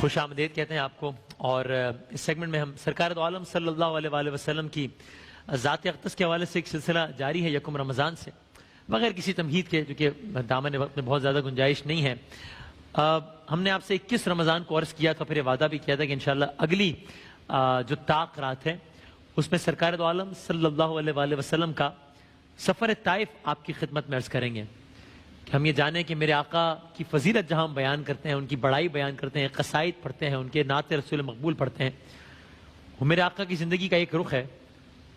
خوش آمدید کہتے ہیں آپ کو، اور اس سیگمنٹ میں ہم سرکار دو عالم صلی اللہ علیہ وآلہ وسلم کی ذات اقدس کے حوالے سے ایک سلسلہ جاری ہے یکم رمضان سے، بغیر کسی تمہید کے، جو کہ دامن وقت میں بہت زیادہ گنجائش نہیں ہے۔ ہم نے آپ سے 21 رمضان کو عرض کیا تھا، پھر یہ وعدہ بھی کیا تھا کہ انشاءاللہ اگلی جو طاق رات ہے اس میں سرکار دو عالم صلی اللہ علیہ وآلہ وسلم کا سفر طائف آپ کی خدمت میں عرض کریں گے، کہ ہم یہ جانیں کہ میرے آقا کی فضیلت جہاں ہم بیان کرتے ہیں، ان کی بڑائی بیان کرتے ہیں، قصائد پڑھتے ہیں، ان کے نعت رسول مقبول پڑھتے ہیں، وہ میرے آقا کی زندگی کا ایک رخ ہے۔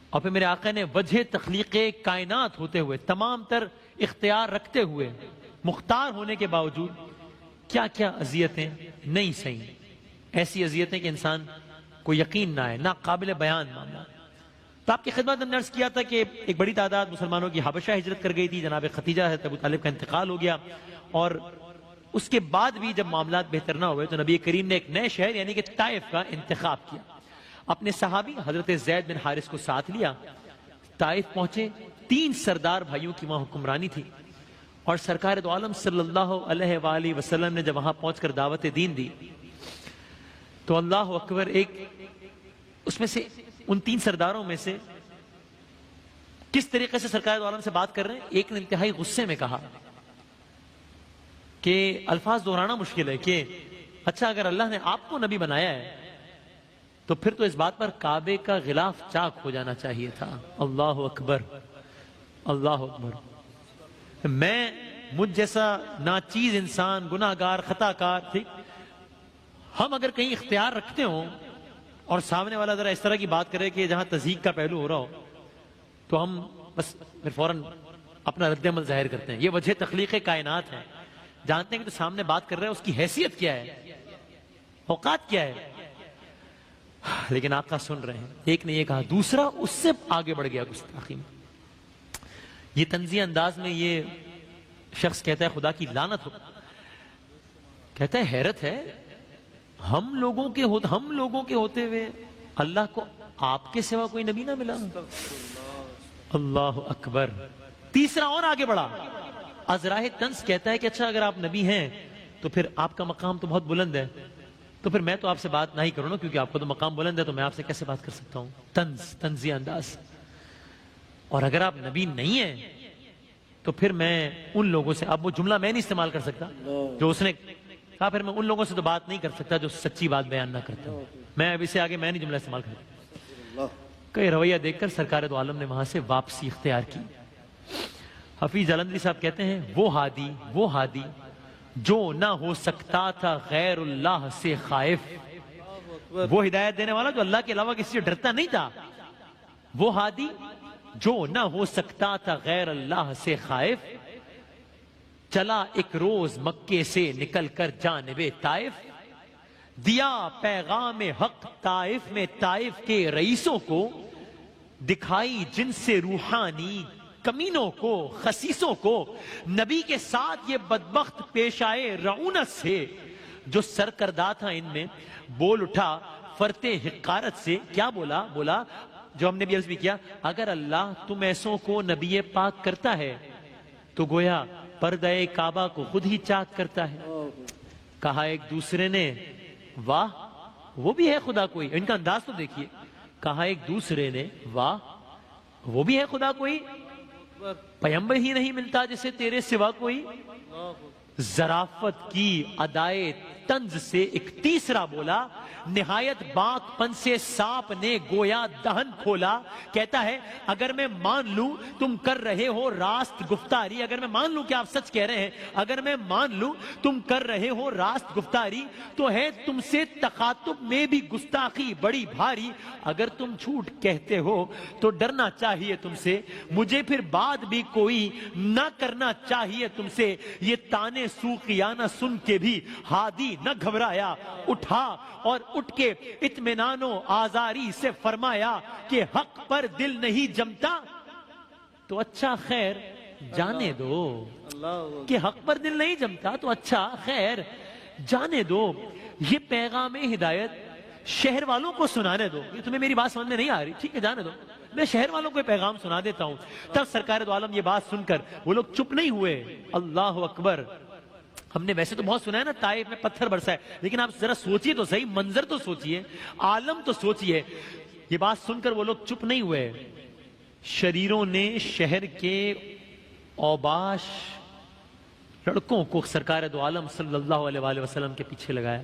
اور پھر میرے آقا نے وجہ تخلیق کائنات ہوتے ہوئے، تمام تر اختیار رکھتے ہوئے، مختار ہونے کے باوجود کیا کیا اذیتیں نہیں سہیں، ایسی اذیتیں کہ انسان کو یقین نہ آئے، ناقابل بیان معاملہ۔ تو آپ کی خدمت میں عرض کیا تھا کہ ایک بڑی تعداد مسلمانوں کی حبشہ ہجرت کر گئی تھی، جناب خدیجہ حضرت ابو طالب کا انتقال ہو گیا، اور اس کے بعد بھی جب معاملات بہتر نہ ہوئے تو نبی کریم نے ایک نئے شہر یعنی کہ طائف کا انتخاب کیا۔ اپنے صحابی حضرت زید بن حارث کو ساتھ لیا، طائف پہنچے، 3 سردار بھائیوں کی وہاں حکمرانی تھی، اور سرکار دو عالم صلی اللہ علیہ وآلہ وسلم نے جب وہاں پہنچ کر دعوت دین دی تو اللہ اکبر، ایک اس میں سے ان 3 سرداروں میں سے کس طریقے سے سرکار دو عالم سے بات کر رہے ہیں، ایک نے انتہائی غصے میں کہا کہ الفاظ دہرانا مشکل ہے کہ اچھا اگر اللہ نے آپ کو نبی بنایا ہے تو پھر تو اس بات پر کعبے کا غلاف چاک ہو جانا چاہیے تھا۔ اللہ اکبر، اللہ اکبر۔ مجھ جیسا ناچیز انسان، گناہگار، خطا کار، ٹھیک، ہم اگر کہیں اختیار رکھتے ہوں اور سامنے والا ذرا اس طرح کی بات کرے کہ جہاں تضحیق کا پہلو ہو رہا ہو تو ہم بس پھر فوراً اپنا رد عمل ظاہر کرتے ہیں۔ یہ وجہ تخلیق کائنات ہے، جانتے ہیں کہ جو سامنے بات کر رہے ہیں اس کی حیثیت کیا ہے، اوقات کیا ہے، لیکن آقا سن رہے ہیں۔ ایک نے یہ کہا، دوسرا اس سے آگے بڑھ گیا گستاخی میں۔ یہ طنزیہ انداز میں یہ شخص کہتا ہے خدا کی لعنت ہو، کہتا ہے حیرت ہے، ہم لوگوں کے ہوتے ہوئے اللہ کو آپ کے سوا کوئی نبی نہ ملا۔ اللہ اکبر۔ تیسرا اور آگے بڑھا، ازراہ طنز کہتا ہے کہ اچھا اگر آپ نبی ہیں تو پھر آپ کا مقام تو بہت بلند ہے، تو پھر میں تو آپ سے بات نہیں کروں نا، کیونکہ آپ کو تو مقام بلند ہے، تو میں آپ سے کیسے بات کر سکتا ہوں۔ طنزی انداز۔ اور اگر آپ نبی نہیں ہیں تو پھر میں ان لوگوں سے، اب وہ جملہ میں نہیں استعمال کر سکتا جو اس نے کہا، پھر میں ان لوگوں سے تو بات نہیں کر سکتا جو سچی بات بیان نہ کرتا ہوں، میں اب اسے آگے میں نہیں جملہ استعمال کرتا۔ کئی رویہ دیکھ کر سرکار دو عالم نے وہاں سے واپسی اختیار کی۔ حفیظ جلندری صاحب کہتے ہیں، وہ ہادی جو نہ ہو سکتا تھا غیر اللہ سے خائف، وہ ہدایت دینے والا جو اللہ کے علاوہ کسی سے ڈرتا نہیں تھا، وہ ہادی جو نہ ہو سکتا تھا غیر اللہ سے خائف، چلا ایک روز مکے سے نکل کر جانب طائف، دیا پیغام حق طائف میں طائف کے رئیسوں کو، دکھائی جن سے روحانی کمینوں کو، خسیسوں کو، نبی کے ساتھ یہ بدبخت پیش آئے رعونت سے، جو سرکردہ تھا ان میں بول اٹھا فرتے حقارت سے۔ کیا بولا جو ہم نے بھی عرض بھی کیا، اگر اللہ تم ایسوں کو نبی پاک کرتا ہے تو گویا پردہ کعبہ کو خود ہی چاک کرتا ہے۔ کہا ایک دوسرے نے، واہ وہ بھی ہے خدا کوئی، ان کا انداز تو دیکھیے۔ کہا ایک دوسرے نے، واہ وہ بھی ہے خدا کوئی، پیغمبر ہی نہیں ملتا جسے تیرے سوا کوئی۔ ظرافت کی ادائے طنز سے ایک تیسرا بولا، نہایت باک پن سے سانپ نے گویا دہن کھولا، کہتا ہے اگر میں مان لوں تم کر رہے ہو راست گفتاری، اگر میں مان لوں کہ آپ سچ کہہ رہے ہیں، اگر میں مان لوں تم کر رہے ہو راست گفتاری، تو ہے تم سے تخاطب میں بھی گستاخی بڑی بھاری، اگر تم جھوٹ کہتے ہو تو ڈرنا چاہیے تم سے، مجھے پھر بات بھی کوئی نہ کرنا چاہیے تم سے۔ یہ تانے سوقیانہ سن کے بھی ہادی نہ گھبرایا، اٹھا اور اٹھ کے اطمینان و آزاری سے فرمایا کہ حق پر دل نہیں جمتا تو اچھا خیر جانے دو، کہ حق پر دل نہیں جمتا تو اچھا خیر جانے دو۔ یہ پیغام ہدایت شہر والوں کو سنانے دو، یہ تمہیں میری بات سمجھ میں نہیں آ رہی، ٹھیک ہے جانے دو، میں شہر والوں کو پیغام سنا دیتا ہوں۔ تب سرکار دو عالم یہ بات سن کر وہ لوگ چپ نہیں ہوئے۔ اللہ اکبر۔ ہم نے ویسے تو بہت سنا ہے نا طائف میں پتھر برسا ہے، لیکن آپ ذرا سوچئے تو صحیح، منظر تو سوچئے، عالم تو سوچئے۔ یہ بات سن کر وہ لوگ چپ نہیں ہوئے، شریروں نے شہر کے اوباش لڑکوں کو سرکار دو عالم صلی اللہ علیہ وآلہ وسلم کے پیچھے لگایا،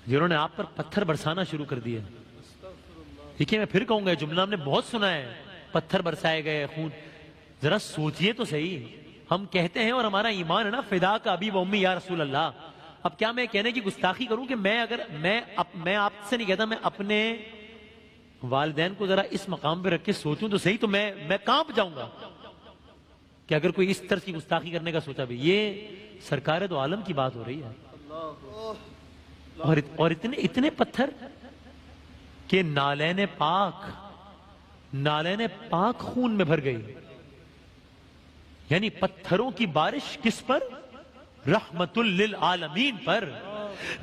جنہوں نے آپ پر پتھر برسانا شروع کر دیا۔ دیکھیے میں پھر کہوں گا، جملہ ہم نے بہت سنا ہے، پتھر برسائے گئے، خون۔ ذرا سوچئے تو صحیح، ہم کہتے ہیں اور ہمارا ایمان ہے نا فدا کا ابی و امی یا رسول اللہ۔ اب کیا میں کہنے کی گستاخی کروں کہ میں آپ سے نہیں کہتا، میں اپنے والدین کو ذرا اس مقام پہ رکھ کے سوچوں تو صحیح، تو میں کانپ جاؤں گا کہ اگر کوئی اس طرح کی گستاخی کرنے کا سوچا بھی۔ یہ سرکار دو عالم کی بات ہو رہی ہے، اور اتنے پتھر کہ نالین پاک خون میں بھر گئی، یعنی پتھروں کی بارش کس پر؟ رحمت للعالمین پر،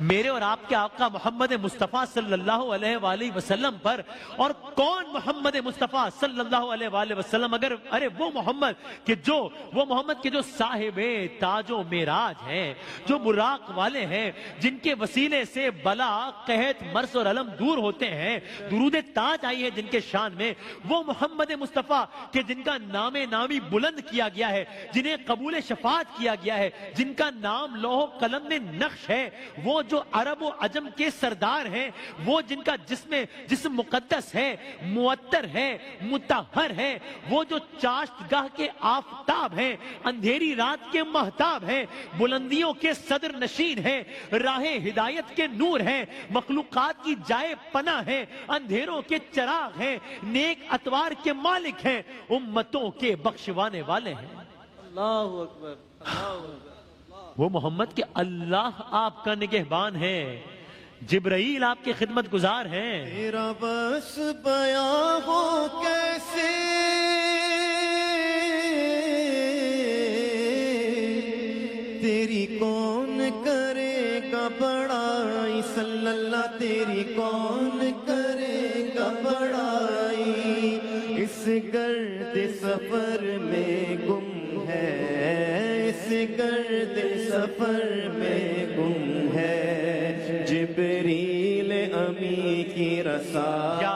میرے اور آپ کے آقا محمد مصطفیٰ صلی اللہ علیہ وآلہ وسلم پر۔ اور کون محمد مصطفیٰ صلی اللہ علیہ وآلہ وسلم؟ ارے وہ محمد کے جو صاحب تاج و معراج ہیں، جو براق والے ہیں، جن کے وسیلے سے بلا قحط مرض اور علم دور ہوتے ہیں، درود تاج آئی ہے جن کے شان میں، وہ محمد مصطفیٰ کہ جن کا نام نامی بلند کیا گیا ہے، جنہیں قبول شفاعت کیا گیا ہے، جن کا نام لوح قلم میں نقش ہے، وہ جو عرب و عجم کے سردار ہیں، وہ جن کا جسم مقدس ہے، معطر ہے، مطہر ہے، وہ جو چاشت گاہ کے آفتاب ہیں، اندھیری رات کے مہتاب ہیں، بلندیوں کے صدر نشین ہیں، راہ ہدایت کے نور ہیں، مخلوقات کی جائے پناہ ہیں، اندھیروں کے چراغ ہیں، نیک اتوار کے مالک ہیں، امتوں کے بخشوانے والے ہیں۔ اللہ اکبر، اللہ اکبر۔ وہ محمد کے اللہ آپ کا نگہبان ہے، جبرائیل آپ کی خدمت گزار ہیں۔ تیرا بس بیان ہو کیسے، تیری کون کرے گا بڑائی، صلی اللہ تیری کون کرے گا بڑائی، اس گرد سفر میں گم ہے، اس گرد سفر میں گم ہے، جبریل امی کی رسائی،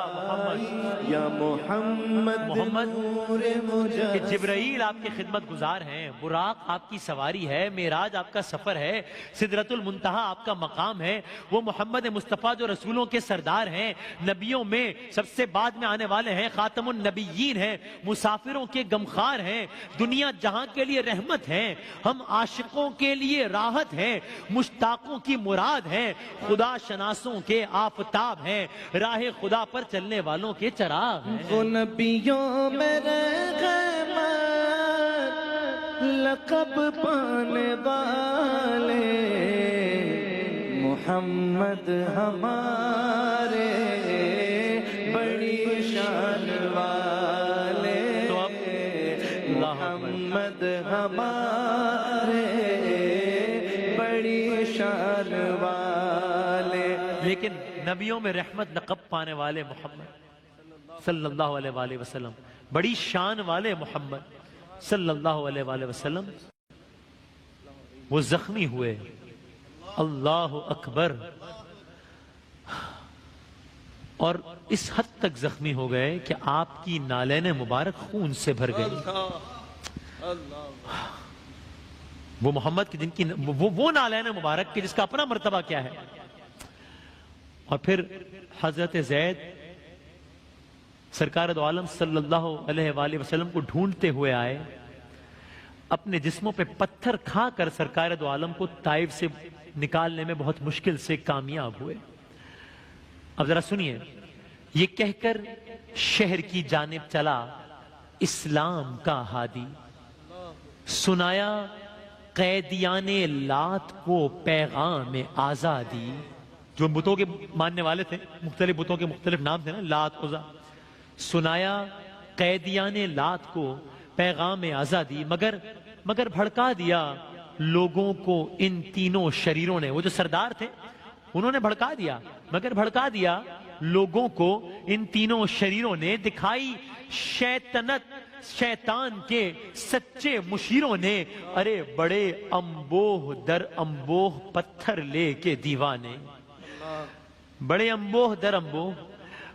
یا محمد نور مجسم۔ کہ جبرائیل آپ کی خدمت گزار ہیں، براق آپ کی سواری ہے، معراج آپ کا سفر ہے، سدرۃ المنتہا آپ کا مقام ہے، وہ محمد مصطفیٰ جو رسولوں کے سردار ہیں، نبیوں میں سب سے بعد میں آنے والے ہیں، خاتم النبیین ہیں، مسافروں کے غمخوار ہیں، دنیا جہاں کے لیے رحمت ہیں، ہم عاشقوں کے لیے راحت ہیں، مشتاقوں کی مراد ہیں، خدا شناسوں کے آفتاب ہیں، راہ خدا پر چلنے والوں کے چراغ ہیں۔ وہ نبیوں میں رحمت لقب پانے والے، محمد ہمارے بڑی شان والے، محمد ہمارے بڑی شان والے۔ لیکن نبیوں میں رحمت لقب پانے والے محمد صلی اللہ علیہ وآلہ وسلم، بڑی شان والے محمد صلی اللہ علیہ وآلہ وسلم، وہ زخمی ہوئے، اللہ اکبر، اور اس حد تک زخمی ہو گئے کہ آپ کی نالین مبارک خون سے بھر گئی۔ وہ محمد کی جن کی وہ نالین مبارک کی جس کا اپنا مرتبہ کیا ہے۔ اور پھر حضرت زید سرکار دو عالم صلی اللہ علیہ وآلہ وسلم کو ڈھونڈتے ہوئے آئے، اپنے جسموں پہ پتھر کھا کر سرکار دو عالم کو طائف سے نکالنے میں بہت مشکل سے کامیاب ہوئے۔ اب ذرا سنیے، یہ کہہ کر شہر کی جانب چلا اسلام کا ہادی، سنایا قیدیان لات کو پیغام آزادی۔ جو بتوں کے ماننے والے تھے، مختلف بتوں کے مختلف نام تھے نا، لات عزا، سنایا قیدیان لات کو پیغام آزادی، مگر بھڑکا دیا لوگوں کو ان تینوں شریروں نے۔ وہ جو سردار تھے انہوں نے بھڑکا دیا، مگر بھڑکا دیا لوگوں کو ان تینوں شریروں نے، دکھائی شیطنت شیطان کے سچے مشیروں نے ارے بڑے امبوہ در امبوہ پتھر لے کے دیوانے، بڑے امبوہ در امبوہ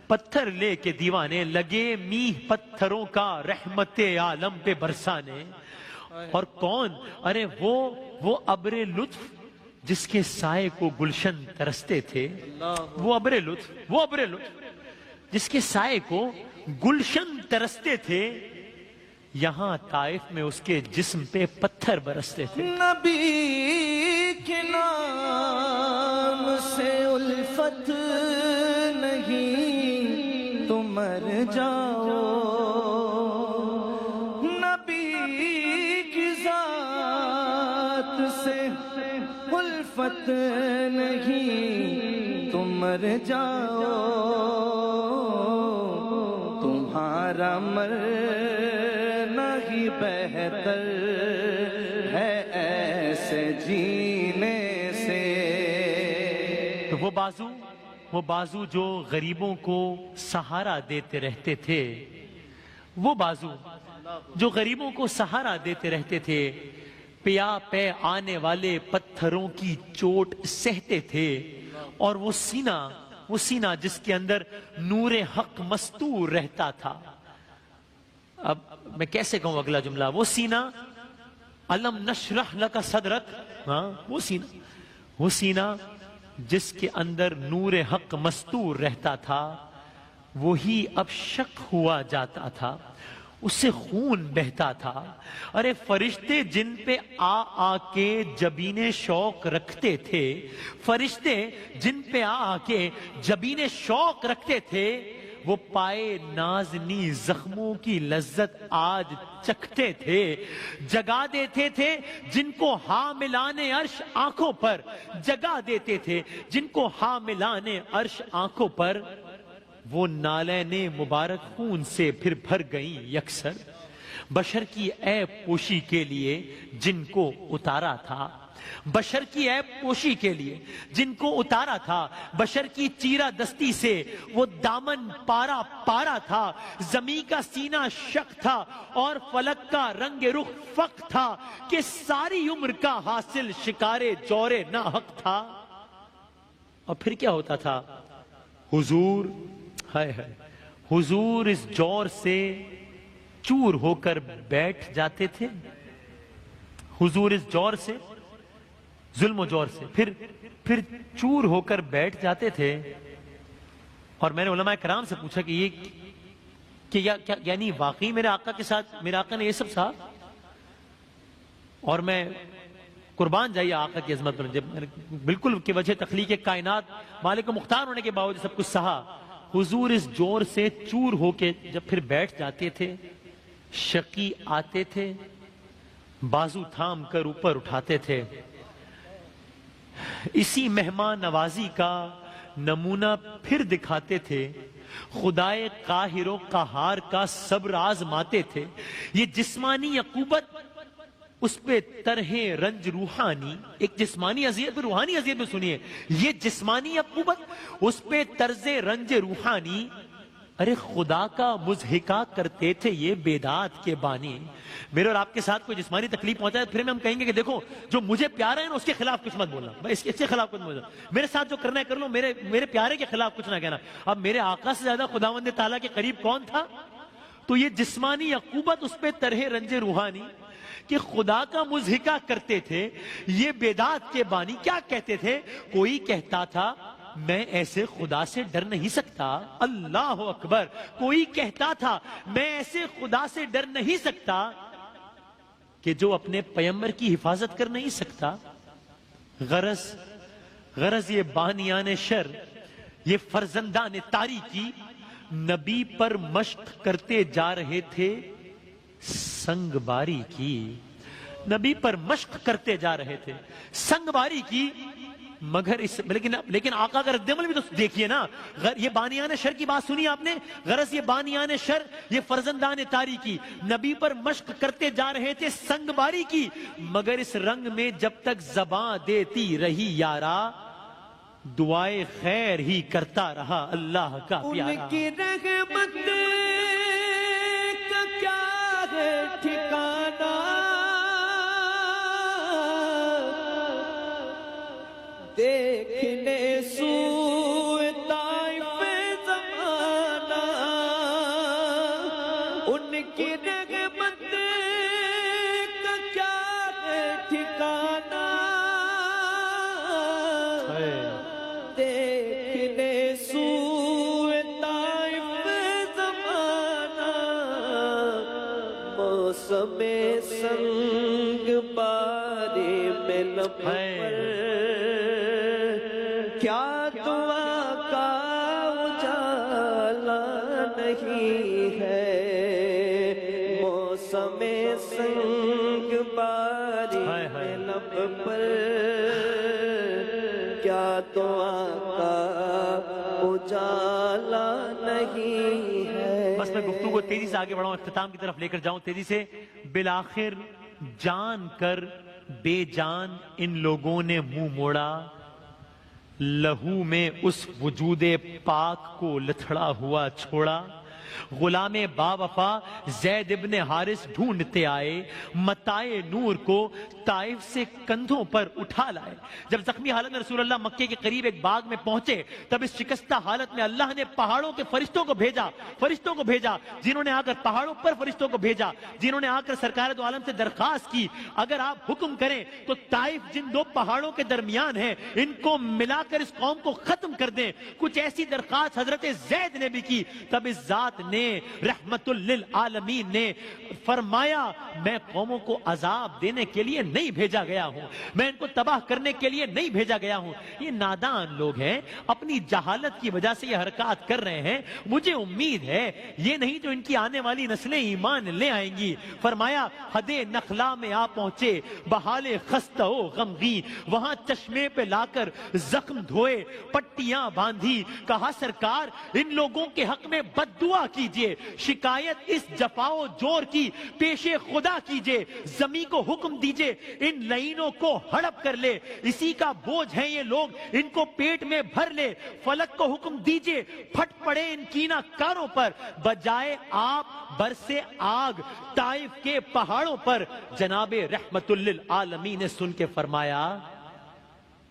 پتھر لے کے دیوانے، لگے میہ پتھروں کا رحمت عالم پہ برسانے۔ اور کون؟ ارے وہ ابر لطف جس کے سائے کو گلشن ترستے تھے، وہ ابر لطف جس کے سائے کو گلشن ترستے تھے، یہاں طائف میں اس کے جسم پہ پتھر برستے تھے۔ نبی کے نام سے الفت نہیں تو مر جاؤ، نبی کی ذات سے الفت نہیں تو مر جاؤ، تمہارا مرنا ہی بہتر ہے ایسے جینے سے۔ تو وہ بازو جو غریبوں کو سہارا دیتے رہتے تھے، وہ بازو جو غریبوں کو سہارا دیتے رہتے تھے، پیا پہ آنے والے پتھروں کی چوٹ سہتے تھے، اور وہ سینہ جس کے اندر نور حق مستور رہتا تھا۔ اب میں کیسے کہوں اگلا جملہ؟ وہ سینہ علم نشرح لک صدرک، ہاں وہ سینہ جس کے اندر نور حق مستور رہتا تھا، وہی اب شک ہوا جاتا تھا، اس سے خون بہتا تھا۔ ارے فرشتے جن پہ آ کے جبین شوق رکھتے تھے، فرشتے جن پہ آ کے جبین شوق رکھتے تھے، وہ پائے نازنی زخموں کی لذت آج چکھتے تھے۔ جگا دیتے تھے جن کو حاملان عرش آنکھوں پر، جگا دیتے تھے جن کو حاملان عرش آنکھوں پر، وہ نالین مبارک خون سے پھر بھر گئیں یکسر۔ بشر کی عیب پوشی کے لیے جن کو اتارا تھا، بشر کی عیب پوشی کے لیے جن کو اتارا تھا، بشر کی چیرہ دستی سے وہ دامن پارا تھا، زمین کا سینہ شک تھا اور فلک کا رنگ رخ فق تھا، کہ ساری عمر کا حاصل شکار جور ناحق تھا۔ اور پھر کیا ہوتا تھا؟ حضور اس جور سے چور ہو کر بیٹھ جاتے تھے، حضور اس جور سے، ظلم و جور سے پھر چور ہو کر بیٹھ جاتے تھے۔ اور میں نے علماء کرام سے پوچھا کہ یعنی واقعی میرے آقا کے ساتھ میرے آقا نے یہ سب سہا؟ اور میں قربان جائیے آقا کی عظمت پر، جب بالکل کی وجہ تخلیق کائنات مالک و مختار ہونے کے باوجود سب کچھ سہا، حضور اس جور سے چور ہو کے جب پھر بیٹھ جاتے تھے، شقی آتے تھے، بازو تھام کر اوپر اٹھاتے تھے، اسی مہمان نوازی کا نمونہ پھر دکھاتے تھے، خدائے قاہر و قہار کا صبر آزماتے تھے۔ یہ جسمانی عقوبت، اس پہ طرح رنج روحانی، ایک جسمانی اذیت پہ روحانی اذیت میں سنیے، یہ جسمانی عقوبت، اس پہ طرز رنج روحانی، ارے خدا کا مضحکہ کرتے تھے یہ بیداد کے بانی۔ میرے اور آپ کے ساتھ کوئی جسمانی تکلیف پہنچا ہے پھر ہم کہیں گے کہ دیکھو جو مجھے پیارا ہے نا اس کے خلاف کچھ مت بولنا، اس کے خلاف کچھ مت بولنا، میرے ساتھ جو کرنا ہے کر لو، میرے پیارے کے خلاف کچھ نہ کہنا۔ اب میرے آقا سے زیادہ خداوند تعالیٰ کے قریب کون تھا؟ تو یہ جسمانی عقوبت، اس پہ طرح رنج روحانی کہ خدا کا مضحکہ کرتے تھے یہ بیداد کے بانی۔ کیا کہتے تھے؟ کوئی کہتا تھا میں ایسے خدا سے ڈر نہیں سکتا، اللہ اکبر، کوئی کہتا تھا میں ایسے خدا سے ڈر نہیں سکتا کہ جو اپنے پیغمبر کی حفاظت کر نہیں سکتا۔ غرض یہ بانیان شر، یہ فرزندان تاریکی نبی پر مشق کرتے جا رہے تھے سنگ باری کی، نبی پر مشق کرتے جا رہے تھے سنگ باری کی، مگر اس لیکن آقا کا رد عمل بھی تو دیکھیے نا۔ یہ بانیان شر کی بات سنی آپ نے، غرض یہ بانیان شر، یہ فرزندان تاریکی نبی پر مشق کرتے جا رہے تھے سنگ باری کی، مگر اس رنگ میں جب تک زباں دیتی رہی یارا، دعائے خیر ہی کرتا رہا اللہ کا پیارا۔ ان کی رحمت کا کیا ہے ٹھکانہ دیکھنے سوئے طائف زمانہ ان کی رغبت کا کیا ہے ٹھکانہ دیکھنے سوئے طائف زمانہ موسم سنگ بارے میں لب پر کیا دعا کا اجالا نہیں ہے موسم سنگ باری میں لب پر کیا دعا کا اجالا نہیں ہے. بس میں گفتگو کو تیزی سے آگے بڑھاؤں، اختتام کی طرف لے کر جاؤں تیزی سے. بالآخر جان کر بے جان ان لوگوں نے منہ موڑا، لہو میں اس وجود پاک کو لتھڑا ہوا چھوڑا. غلام با وفا زید ابن حارث ڈھونڈتے آئے، متائے نور کو طائف سے کندھوں پر اٹھا لائے. جب زخمی حالت میں رسول اللہ مکے کے قریب ایک باغ میں پہنچے، تب اس شکستہ حالت میں اللہ نے پہاڑوں کے فرشتوں کو بھیجا جنہوں نے آ کر پہاڑوں پر فرشتوں کو بھیجا، جنہوں نے آ کر سرکار دو عالم سے درخواست کی اگر آپ حکم کریں تو طائف جن دو پہاڑوں کے درمیان ہے ان کو ملا کر اس قوم کو ختم کر دیں. کچھ ایسی درخواست حضرت زید نے بھی کی. تب اس ذات نے رحمت للعالمین نے فرمایا میں قوموں کو عذاب دینے کے لیے نہیں بھیجا گیا ہوں، میں ان کو تباہ کرنے کے لیے نہیں بھیجا گیا ہوں. یہ نادان لوگ ہیں، اپنی جہالت کی وجہ سے یہ حرکات کر رہے ہیں. مجھے امید ہے یہ نہیں جو ان کی آنے والی نسلیں ایمان لے آئیں گی. فرمایا حد نخلا میں آ پہنچے بحال خستہ و غمگین، وہاں چشمے پہ لا کر زخم دھوئے پٹیاں باندھی. کہا سرکار ان لوگوں کے حق میں بد دعا کیجئے، شکایت اس جفا و جور کی پیش خدا کیجئے. زمین کو حکم دیجئے ان لعینوں کو ہڑپ کر لے، اسی کا بوجھ ہے یہ لوگ، ان کو پیٹ میں بھر لے. فلک کو حکم دیجئے پھٹ پڑے ان کینہ کاروں پر، بجائے آپ برسے آگ طائف کے پہاڑوں پر. جناب رحمت للعالمین نے سن کے فرمایا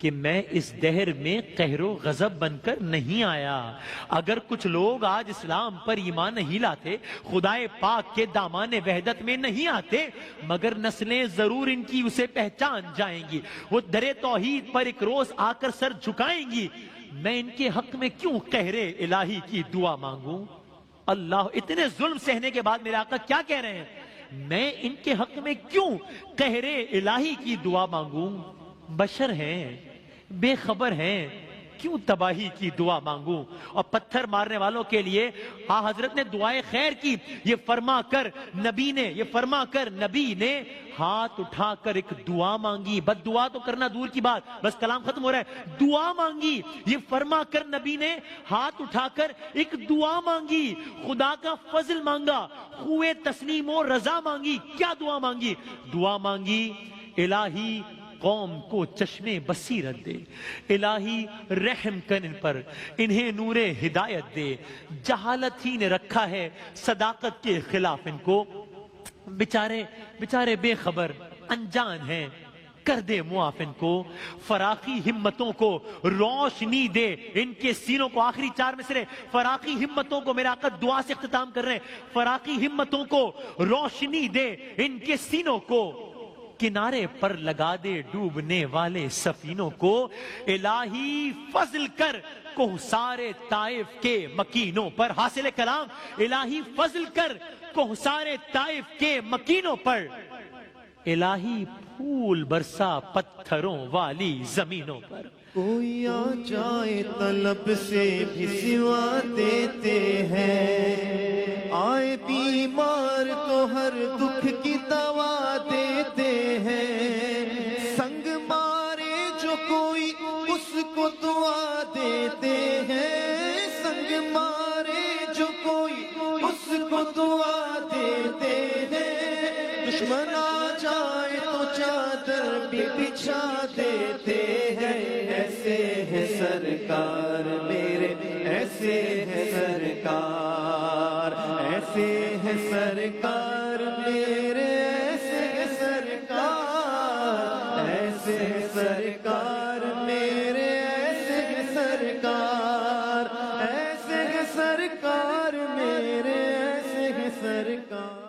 کہ میں اس دہر میں قہر و غضب بن کر نہیں آیا. اگر کچھ لوگ آج اسلام پر ایمان نہیں لاتے، خدائے پاک کے دامان وحدت میں نہیں آتے، مگر نسلیں ضرور ان کی اسے پہچان جائیں گی، وہ در توحید پر ایک روز آ کر سر جھکائیں گی. میں ان کے حق میں کیوں قہر الہی کی دعا مانگوں؟ اللہ اتنے ظلم سہنے کے بعد میرے آقا کیا کہہ رہے ہیں؟ میں ان کے حق میں کیوں قہر الہی کی دعا مانگوں؟ بشر ہیں، بے خبر ہیں، کیوں تباہی کی دعا مانگوں؟ اور پتھر مارنے والوں کے لیے حضرت نے دعائے خیر کی. یہ فرما کر نبی نے ہاتھ اٹھا کر ایک دعا مانگی. بد دعا تو کرنا دور کی بات، بس کلام ختم ہو رہا ہے. دعا مانگی. یہ فرما کر نبی نے ہاتھ اٹھا کر ایک دعا مانگی، خدا کا فضل مانگا، خوئے تسلیم و رضا مانگی. کیا دعا مانگی؟ دعا مانگی الہی قوم کو چشمے بصیرت دے، الہی رحم کر ان پر، انہیں نور ہدایت دے. جہالت ہی نے رکھا ہے صداقت کے خلاف ان کو. بیچارے بے خبر انجان ہیں، کر دے معاف ان کو. فراخی ہمتوں کو روشنی دے ان کے سینوں کو. آخری 4 مصرے فراخی ہمتوں کو، میرا آقا دعا سے اختتام کر رہے ہیں. فراخی ہمتوں کو روشنی دے ان کے سینوں کو، کنارے پر لگا دے ڈوبنے والے سفینوں کو. الہی فضل کر کوہسار طائف کے مکینوں پر. حاصل کلام الہی فضل کر کوہسار طائف کے مکینوں پر. الہی پھول برسا پتھروں والی زمینوں پر. کوئی آ جائے طلب سے بھی سوا دیتے ہیں، آئے بیمار تو ہر دکھ کی دوا دیتے ہیں. سنگ مارے جو کوئی اس کو دعا دیتے ہیں، سنگ مارے جو کوئی اس کو دعا دیتے ہیں. دشمن آ جائے تو چادر بھی بچھا دیتے ہیں. ایسے ہے سرکار میرے، ایسے ہے سرکار، ایسے ہے سرکار میرے. ایسے ہیں سرکار میرے، ایسے ہیں سرکار، ایسے ہیں سرکار میرے، ایسے ہیں سرکار.